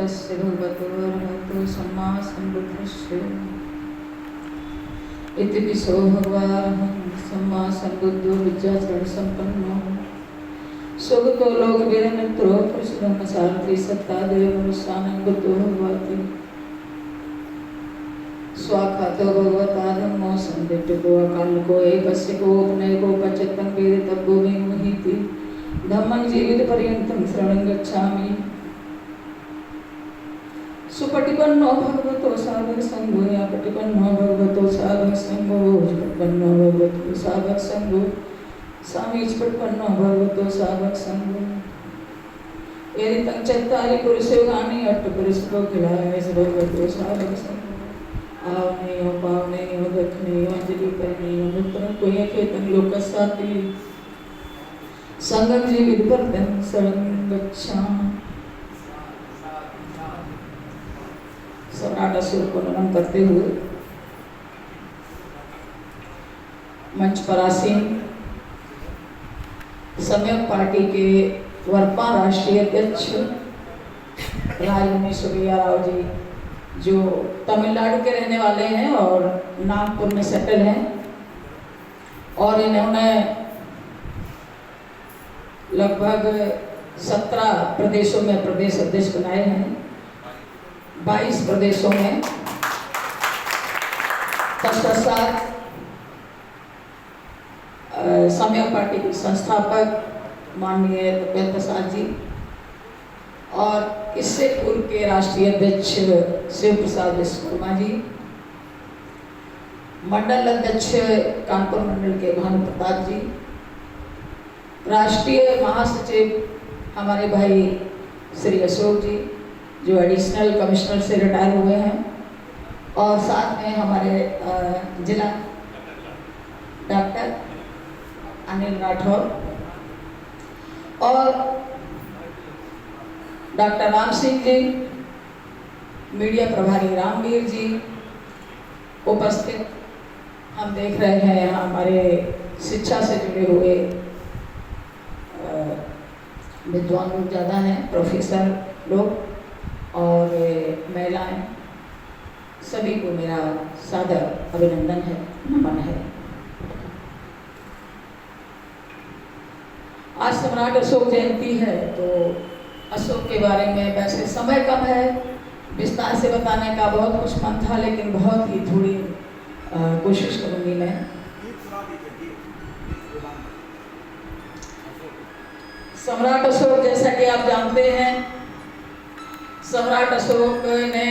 तस्य भगवतो अरहतो सम्मा सम्बुद्धस्य इति विशो भगवान् सम्मा सम्बुद्धो विद्याचरण संपन्नो सुगतो लोक वेदनेत्रो पुरुषोत्तम सारथि सत्ता देव मनुष्यानं बुद्धो भगवति स्वाखातो भगवता धम्मो संदिग्धो अकालको एकस्य कोपनयको पचत्तं वेदितव्यो मे मुहिति धम्मं जीवित पर्यन्तं शरणं गच्छामि सुपटिपन्नो भगवतो साधक संघो या पटिपन्नो भगवतो साधक संघो पटिपन्नो भगवतो साधक संघो स्वामी पटिपन्नो भगवतो साधक संघो यदि तंचत्तारि पुरुषो गानि अट्ट पुरुषो खिलाए भगवतो साधक संघो आवने हो पावने हो दक्षिणे हो अंजलि करने हो मित्रं को यके तन लोकसाति संगम जीवित परतन शरणं गच्छामि। सम्राट असुर को नमन करते हुए मंच पर आसीन सम्यक पार्टी के वर्तमान राष्ट्रीय अध्यक्ष राजमुनि सुबैया राव जी, जो तमिलनाडु के रहने वाले हैं और नागपुर में सेटल हैं, और इन्होंने लगभग 17 प्रदेशों में प्रदेश अध्यक्ष बनाए हैं, 22 प्रदेशों में। तत्पश्चात सम्यक पार्टी के संस्थापक माननीय तपेन्द्र प्रसाद जी और इससे पूर्व के राष्ट्रीय अध्यक्ष शिव प्रसाद विश्वकर्मा जी, मंडल अध्यक्ष कानपुर मंडल के भानु प्रताप जी, राष्ट्रीय महासचिव हमारे भाई श्री अशोक जी जो एडिशनल कमिश्नर से रिटायर हुए हैं, और साथ में हमारे जिला डॉक्टर अनिल राठौर और डॉक्टर राम सिंह जी, मीडिया प्रभारी रामवीर जी उपस्थित। हम देख रहे हैं यहाँ हमारे शिक्षा से जुड़े हुए विद्वान लोग ज़्यादा हैं, प्रोफेसर लोग और महिलाएं, सभी को मेरा सादर अभिनंदन है, नमन है। आज सम्राट अशोक जयंती है, तो अशोक के बारे में वैसे समय कम है विस्तार से बताने का, बहुत कुछ मन था, लेकिन बहुत ही थोड़ी कोशिश करूंगी मैं। सम्राट अशोक, जैसा कि आप जानते हैं, सम्राट अशोक ने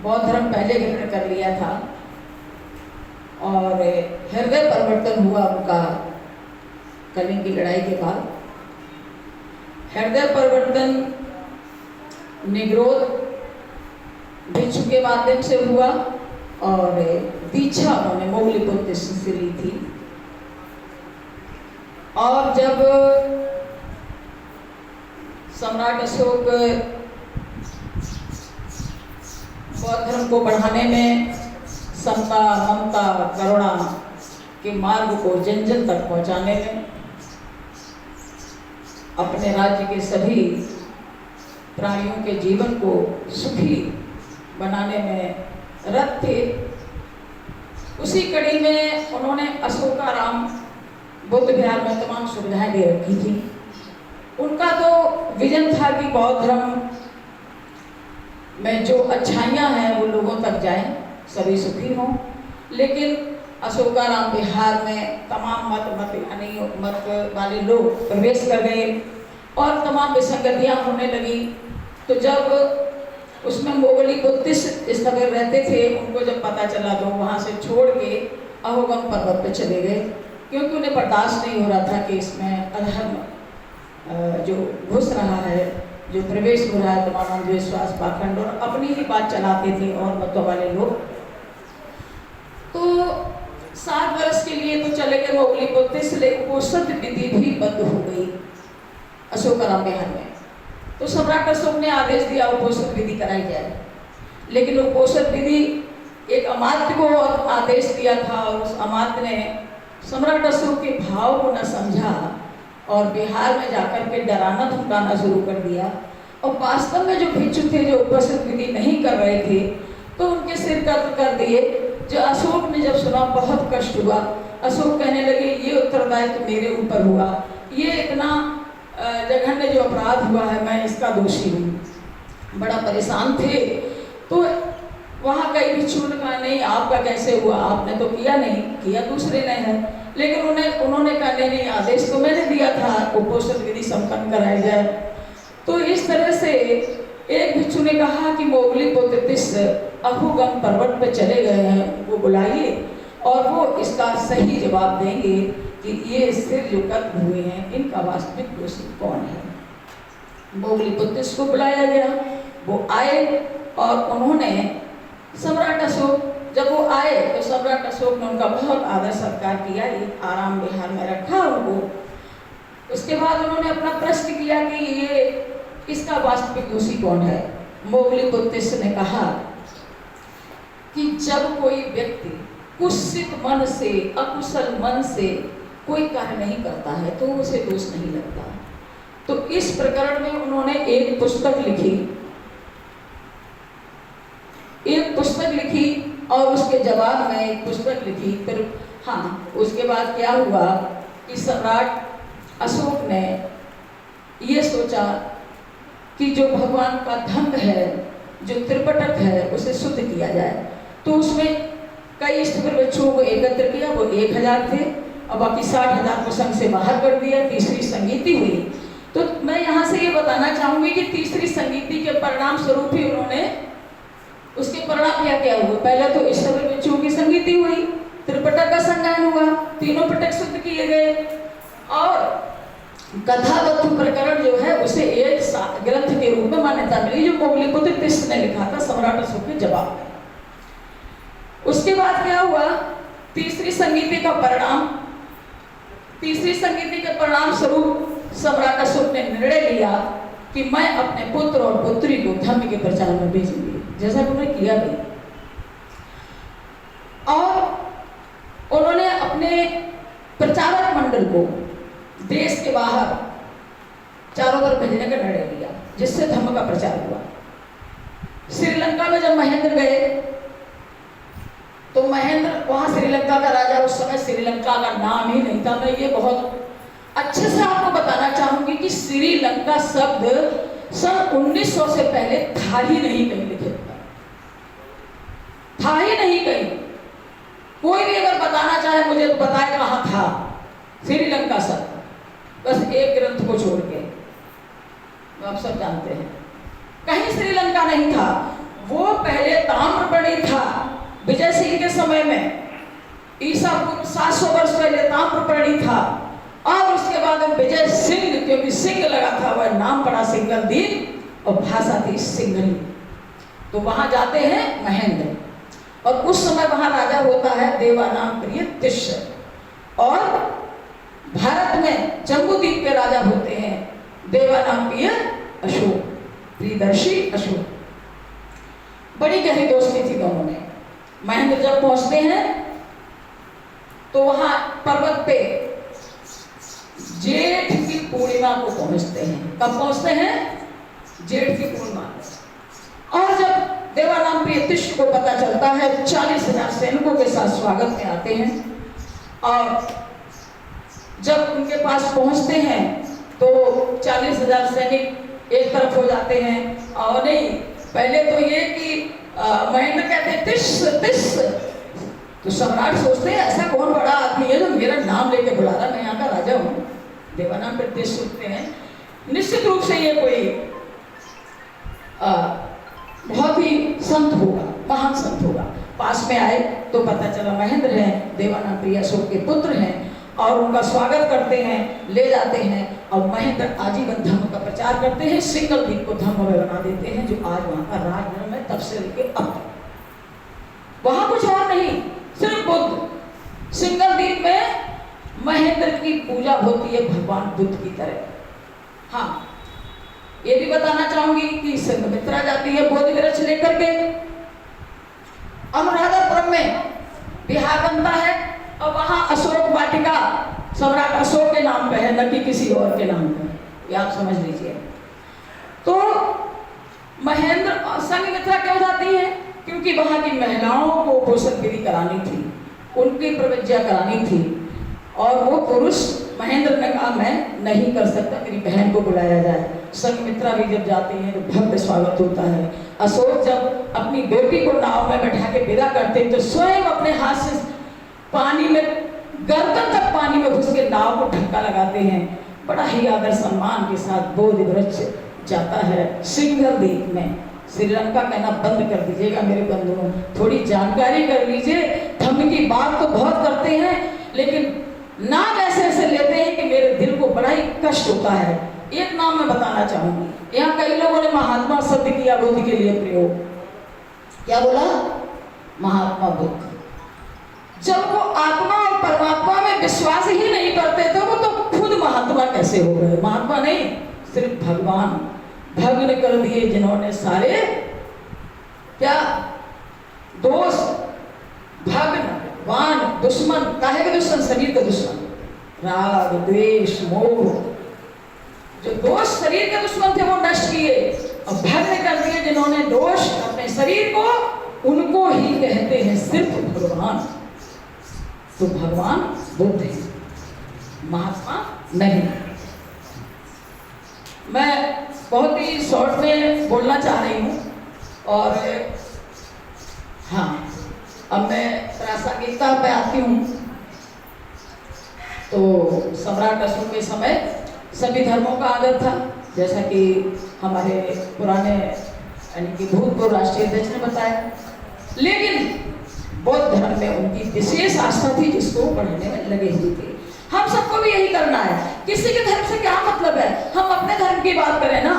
बौद्ध धर्म पहले ग्रहण कर लिया था और हृदय परिवर्तन हुआ उनका कलिंग की लड़ाई के बाद। हृदय परिवर्तन निग्रोध भिक्षु के माध्यम से हुआ और दीक्षा उन्होंने मोगलीपुत्र से ली थी। और जब सम्राट अशोक बौद्ध धर्म को बढ़ाने में समता, ममता, करुणा के मार्ग को जन जन तक पहुंचाने में अपने राज्य के सभी प्राणियों के जीवन को सुखी बनाने में रत थे, उसी कड़ी में उन्होंने अशोकाराम बुद्ध विहार में तमाम सुविधाएं दे रखी थी। उनका तो विजन था कि बौद्ध धर्म में जो अच्छाइयाँ हैं वो लोगों तक जाएं, सभी सुखी हों। लेकिन अशोकाराम विहार में तमाम मत वाले लोग प्रवेश कर गए और तमाम विसंगतियाँ होने लगी। तो जब उसमें मोगली बुद्धिस्ट स्थगन रहते थे, उनको जब पता चला तो वहाँ से छोड़ के अहोगम पर्वत पर चले गए, क्योंकि उन्हें बर्दाश्त नहीं हो रहा था कि इसमें अधर्म जो घुस रहा है, जो प्रवेश हो रहा है, तमाम अंधविश्वास, पाखंड, और अपनी ही बात चलाते थे और मतों वाले लोग। तो 7 वर्ष के लिए तो चले गए मोगली बुद्धिस्ट, लेकिन वो सत्य विधि भी बंद हो गई अशोकाराम विहार में। तो सम्राट अशोक ने आदेश दिया उपोषण विधि कराई जाए, लेकिन उपोषण विधि एक अमात्य को आदेश दिया था और उस अमात्य ने सम्राट अशोक के भाव को न समझा और बिहार में जाकर के डराना धमकाना शुरू कर दिया। और वास्तव में जो भिक्षु थे जो उपस्थित विधि नहीं कर रहे थे तो उनके सिर कत्ल कर दिए। जो अशोक ने जब सुना बहुत कष्ट हुआ। अशोक कहने लगे ये उत्तरदायित्व मेरे ऊपर हुआ, ये इतना जघन्य जो अपराध हुआ है मैं इसका दोषी हूँ। बड़ा परेशान थे। तो वहाँ कई भिक्षुओं ने कहा नहीं आपका कैसे हुआ, आपने तो किया नहीं, किया दूसरे ने है। लेकिन उन्होंने कहा नहीं आदेश तो मैंने दिया था उपोषण विधि संपन्न कराई जाए। तो इस तरह से एक भिक्षु ने कहा कि मोगली पुत्र तिस अहुगम पर्वत पर चले गए हैं, वो बुलाइए और वो इसका सही जवाब देंगे कि ये सिर जो कत्ल हुए हैं इनका वास्तविक दोषी कौन है। मोगली पुत्र को बुलाया गया, वो आए और उन्होंने सम्राट अशोक जब वो आए तो सम्राट अशोक ने उनका बहुत आदर सत्कार किया, एक आराम विहार में रखा उनको। उसके बाद उन्होंने अपना प्रश्न किया कि ये इसका वास्तविक दोषी कौन है। मोगली पुत्र ने कहा कि जब कोई व्यक्ति कुत्सित मन से अकुशल मन से कोई कार्य नहीं करता है तो उसे दोष नहीं लगता। तो इस प्रकरण में उन्होंने एक पुस्तक लिखी और उसके जवाब में एक पुस्तक लिखी। फिर हाँ उसके बाद क्या हुआ कि सम्राट अशोक ने ये सोचा कि जो भगवान का धन है जो त्रिपटक है उसे शुद्ध किया जाए। तो उसमें कई स्थिर बच्चों को एकत्र किया, वो 1000 थे और बाकी 60,000 को संघ से बाहर कर दिया। तीसरी संगीति हुई। तो मैं यहाँ से ये बताना चाहूंगी कि तीसरी संगीति के परिणाम स्वरूप ही उन्होंने उसके परिणाम क्या हुआ। पहले तो ईश्वर बच्चों की संगीति हुई, त्रिपटक का संज्ञान हुआ, तीनों पटक शुद्ध किए गए और कथावस्तु प्रकरण जो है उसे एक ग्रंथ के रूप में मान्यता मिली जो मोगली पुत्र तिस ने लिखा था सम्राट अशोक के जवाब में। उसके बाद क्या हुआ, तीसरी संगीति के परिणाम स्वरूप सम्राट अशोक ने निर्णय लिया कि मैं अपने पुत्र और पुत्री को धर्म के प्रचार में भेजूंगी, जैसा उन्होंने किया भी। और उन्होंने अपने प्रचारक मंडल को देश के बाहर चारों तरफ भेजने का निर्णय लिया, जिससे धर्म का प्रचार हुआ। श्रीलंका में जब महेंद्र गए तो महेंद्र वहां श्रीलंका का राजा, उस समय श्रीलंका का नाम ही नहीं था। मैं ये बहुत अच्छे से आपको बताना चाहूंगी कि श्रीलंका शब्द सन 1900 से पहले था ही नहीं कहीं लिखित, था ही नहीं कहीं। कोई भी अगर बताना चाहे मुझे तो बताए कहाँ था श्रीलंका शब्द, बस एक ग्रंथ को छोड़ के, आप सब जानते हैं कहीं श्रीलंका नहीं था। वो पहले ताम्रपर्णी था विजय सिंह के समय में, ईसा पूर्व 700 वर्ष पहले ताम्रपर्णी था और उसके बाद विजय सिंह, क्योंकि सिंह लगा था वह नाम पड़ा सिंगल दीप और भाषा थी सिंघली। तो वहां जाते हैं महेंद्र और उस समय वहां राजा होता है देवानाम प्रिय तिष्य और भारत में जम्बूद्वीप के राजा होते हैं देवानाम प्रिय अशोक, प्रियदर्शी अशोक। बड़ी गहरी दोस्ती थी दोनों में। महेंद्र जब पहुंचते हैं तो वहां पर्वत पे जेठ की पूर्णिमा को पहुंचते हैं। कब पहुंचते हैं? जेठ की पूर्णिमा। और जब देवानाम प्रिय तिष्य को पता चलता है 40,000 सैनिकों के साथ स्वागत में आते हैं और जब उनके पास पहुंचते हैं तो 40,000 सैनिक एक तरफ हो जाते हैं। और नहीं, पहले तो ये कि महेंद्र कहते हैं तिस, तो सम्राट सोचते हैं ऐसा कौन बड़ा आदमी है जो मेरा नाम लेके बुला रहा, मैं यहाँ का राजा हूँ। देवानाम पर तिस सोचते हैं निश्चित रूप से ये कोई बहुत ही संत होगा, महान संत होगा। पास में आए तो पता चला महेंद्र हैं, देवानाम प्रिय अशोक के पुत्र हैं और उनका स्वागत करते हैं, ले जाते हैं और महेंद्र आजीवन धर्म का प्रचार करते हैं। सिंगल द्वीप को धर्म में बना देते हैं जो आज वहां का राजधर्म है, तब से लेके अब तक। वहां कुछ और नहीं, सिर्फ बुद्ध। सिंगल द्वीप में महेंद्र की पूजा होती है भगवान बुद्ध की तरह। हाँ, ये भी बताना चाहूंगी कि संघमित्रा जाती है बोधि वृक्ष लेकर के, अनुराधापुरम में बिहार बनता है और वहां अशोक वाटिका सम्राट अशोक के नाम पे है, न कि किसी और के नाम पे, ये आप समझ लीजिए। तो महेंद्र संघमित्रा क्यों जाती है? क्योंकि वहां की महिलाओं को पोषणगिरी करानी थी, उनकी प्रवज्ञा करानी थी, और वो पुरुष महेंद्र ने कहा मैं नहीं कर सकता, मेरी बहन को बुलाया जाए। संघमित्रा भी जब जाती है तो भव्य स्वागत होता है। अशोक जब अपनी बेटी को नाव में बैठा के विदा करते तो स्वयं अपने हाथ से पानी में, गर्दन तक पानी में घुस के नाव को धक्का लगाते हैं। बड़ा ही आदर सम्मान के साथ बोधि वृक्ष जाता है सिंघल द्वीप में। श्रीलंका कहना बंद कर दीजिएगा मेरे बंधुओं, थोड़ी जानकारी कर लीजिए। धर्म की बात तो बहुत करते हैं, लेकिन नाम ऐसे ऐसे लेते हैं कि मेरे दिल को बड़ा ही कष्ट होता है। एक नाम मैं बताना चाहूंगी, यहाँ कई लोगों ने महात्मा शब्द किया बुद्ध के लिए प्रयोग। क्या बोला? महात्मा बुद्ध। जब वो आत्मा और परमात्मा में विश्वास ही नहीं करते थे, वो तो खुद महात्मा कैसे हो गए? महात्मा नहीं, सिर्फ भगवान भग्न कर दिए जिन्होंने सारे क्या दोष, भग्न वान दुश्मन, काहे के दुश्मन? शरीर के दुश्मन, राग द्वेष मोह, जो दोष शरीर के दुश्मन थे वो नष्ट किए, और भग्न कर दिए जिन्होंने दोष अपने शरीर को, उनको ही कहते हैं सिर्फ भगवान। तो भगवान बुद्ध है, महात्मा नहीं। मैं बहुत ही शॉर्ट में बोलना चाह रही हूँ, और हाँ अब मैं प्रासंगिकता पे आती हूँ। तो सम्राट अशोक के समय सभी धर्मों का आदर था, जैसा कि हमारे पुराने यानी कि भूतपूर्व राष्ट्रीय अध्यक्ष ने बताया। लेकिन बौद्ध धर्म में उनकी विशेष आस्था थी, जिसको पढ़ने में लगे हुए थे। हम सबको भी यही करना है। किसी के धर्म से क्या मतलब है? हम अपने धर्म की बात करें ना।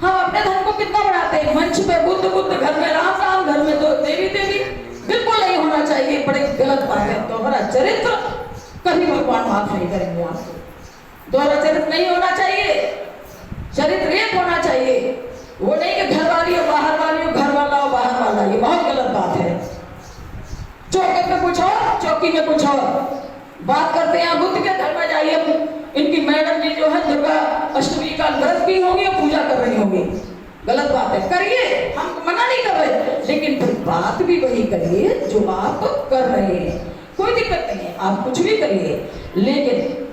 हम अपने धर्म को कितना बढ़ाते हैं, मंच पे बुद्ध बुद्ध, घर में राम राम, घर में तो देवी देवी। बिल्कुल नहीं होना चाहिए, बड़ी गलत बात है। दोहरा चरित्र कभी भगवान माफ नहीं करेंगे आपको। दोहरा चरित्र नहीं होना चाहिए, चरित्र एक होना चाहिए। वो नहीं कि घर वाली और बाहर वाली हो, घर वाला और बाहर वाला, ये बहुत गलत बात है। चौके पे कुछ और, चौकी में कुछ और बात करते हैं। बुद्ध के घर में जाइए, इनकी मैडम जी जो है दुर्गा अष्टमी का व्रत की होंगी और पूजा कर रही होंगी। गलत बात है, करिए, हम मना नहीं कर रहे, लेकिन फिर बात भी वही करिए जो आप कर रहे हैं। कोई दिक्कत नहीं है, आप कुछ भी करिए, लेकिन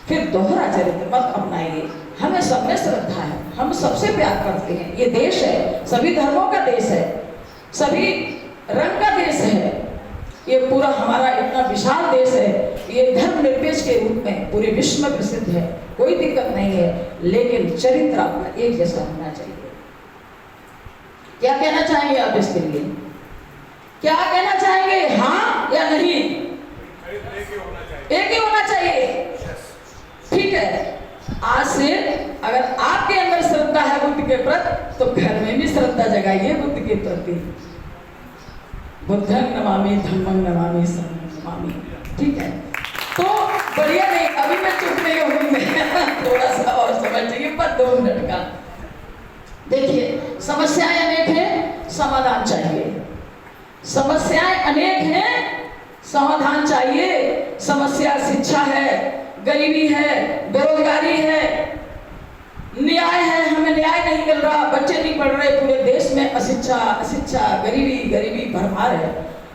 फिर दोहरा चरित्र मत अपनाइए। हमें सब में श्रद्धा है, हम सबसे प्यार करते हैं। ये देश है, सभी धर्मों का देश है, सभी रंग का देश है। ये पूरा हमारा इतना विशाल देश है, ये धर्म निरपेक्ष के रूप में पूरे विश्व में प्रसिद्ध है, कोई दिक्कत नहीं है। लेकिन चरित्र अपना एक जैसा होना चाहिए। क्या कहना चाहेंगे आप इसके लिए? क्या कहना चाहेंगे, हाँ या नहीं? एक ही होना चाहिए। ठीक है, आज से अगर आपके अंदर श्रद्धा है बुद्ध के प्रति, तो घर में भी श्रद्धा जगाइए बुद्ध के प्रति। बुद्धं नमामि, धम्मं नमामि, संघं नमामि। ठीक है, तो बढ़िया। नहीं, अभी मैं चुप नहीं होंगी, थोड़ा सा और समझ चाहिए, पर 2 मिनट का। देखिए, समस्याएं अनेक हैं, समाधान चाहिए। समस्याएं अनेक हैं, समाधान चाहिए। समस्या शिक्षा है, गरीबी है, बेरोजगारी है, न्याय है, हमें न्याय नहीं मिल रहा, बच्चे नहीं पढ़ रहे, पूरे देश में अशिक्षा, गरीबी गरीबी भरमार है।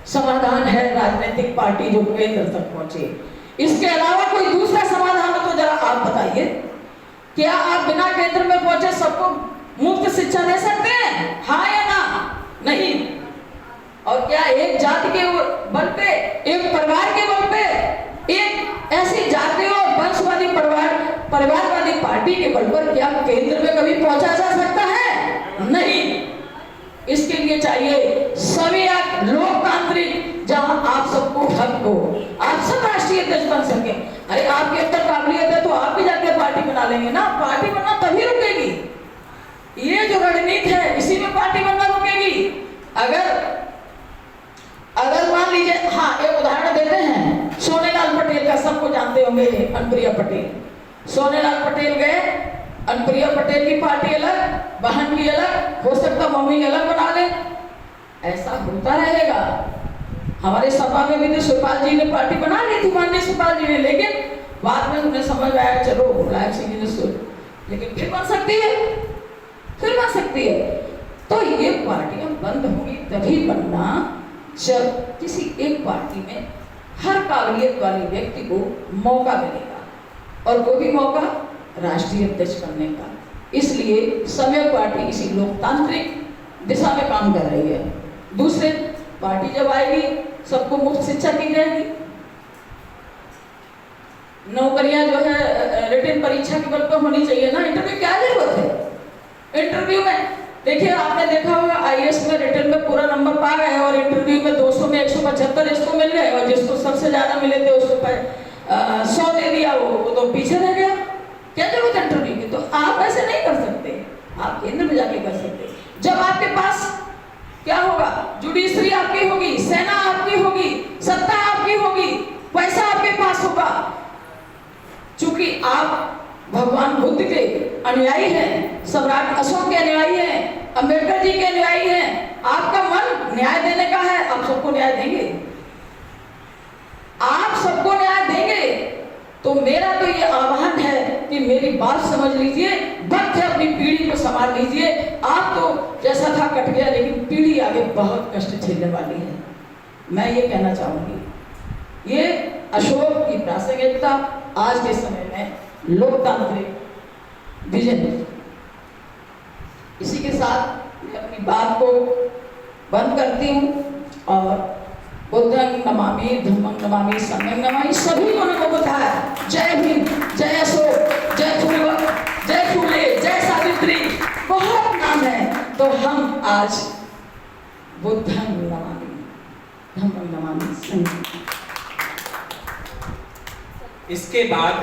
समाधान है राजनीतिक पार्टी जो केंद्र तक पहुंचे। इसके अलावा कोई दूसरा समाधान हो तो जरा आप बताइए। क्या आप बिना केंद्र में पहुंचे सबको मुफ्त शिक्षा दे सकते हैं? हाँ या ना? नहीं। और क्या एक जाति के बल पे, एक परिवार के बल पे, एक ऐसी जाति और वंशवादी परिवारवादी पार्टी के बल पर क्या केंद्र में कभी पहुंचा जा सकता है? नहीं। इसके लिए चाहिए सभी लोकतांत्रिक, जहां आप सबको हक हो, आप सब राष्ट्रीय अध्यक्ष बन सके। अरे आपके अंदर काबिलियत है तो आप भी जाके पार्टी बना लेंगे ना। पार्टी बनना तभी रुकेगी, ये जो रणनीति है इसी में पार्टी बनना रुकेगी। अगर मान लीजिए, हाँ एक उदाहरण देते हैं, सोनेलाल पटेल का सबको जानते होंगे, अनुप्रिया पटेल। सोनेलाल पटेल गए, अनुप्रिया पटेल की पार्टी अलग, बहन की अलग, हो सकता मम्मी अलग बना ले। ऐसा होता रहेगा। हमारे सपा में भी तो शिवपाल जी ने पार्टी बना ली थी, माननीय शिवपाल जी ने, लेकिन बाद में उन्हें समझ में आया चलो मुलायम सिंह जी ने सुन, लेकिन फिर बन सकती है, फिर बन सकती है। तो ये पार्टियां बंद होंगी तभी बनना जब किसी एक पार्टी में हर काबिलियत वाले व्यक्ति को मौका मिलेगा, और वो भी मौका राष्ट्रीय अध्यक्ष बनने का। इसलिए समय पार्टी इसी लोकतांत्रिक दिशा में काम कर रही है। दूसरे पार्टी जब आएगी सबको मुफ्त शिक्षा दी जाएगी, नौकरियां जो है रिटन परीक्षा के बल पर होनी चाहिए ना, इंटरव्यू क्या जरूरत है? इंटरव्यू में देखिए, आपने देखा होगा आईएएस में रिटन में पूरा नंबर पा गए और इंटरव्यू में 200 में 175 इसको मिल गए, और जिसको सबसे ज्यादा मिले थे उसको 100 दे दिया, वो तो पीछे रह गया। क्या जरूरत है इंटरव्यू की? तो आप ऐसे नहीं कर सकते, आप केंद्र में जाके कर सकते। जब आपके पास क्या होगा, जुडिशरी आपकी होगी, सेना आपकी होगी, सत्ता आपकी होगी, पैसा आपके पास होगा। चूंकि आप भगवान बुद्ध के अनुयायी हैं, सम्राट अशोक के अनुयायी हैं, अंबेडकर जी के अनुयायी हैं, आपका मन न्याय देने का है, आप सबको न्याय देंगे, आप सबको न्याय देंगे। तो मेरा तो ये आह्वान है कि मेरी बात समझ लीजिए, वक्त है अपनी पीढ़ी को संभाल लीजिए। आप तो जैसा था कट गया, लेकिन पीढ़ी आगे बहुत कष्ट झेलने वाली है। मैं ये कहना चाहूंगी, ये अशोक की प्रासंगिकता आज के समय में लोकतांत्रिक विजन। इसी के साथ मैं अपनी बात को बंद करती हूँ और बुद्धं नमामि, धम्मं नमामि, संघं नमामि, सभी को नमो बुद्धाय। जय भीम, जय अशोक, जय फूले, जय सावित्री, बहुत नाम है। तो हम आज बुद्धं नमामि, धम्मं नमामि, संघं। इसके बाद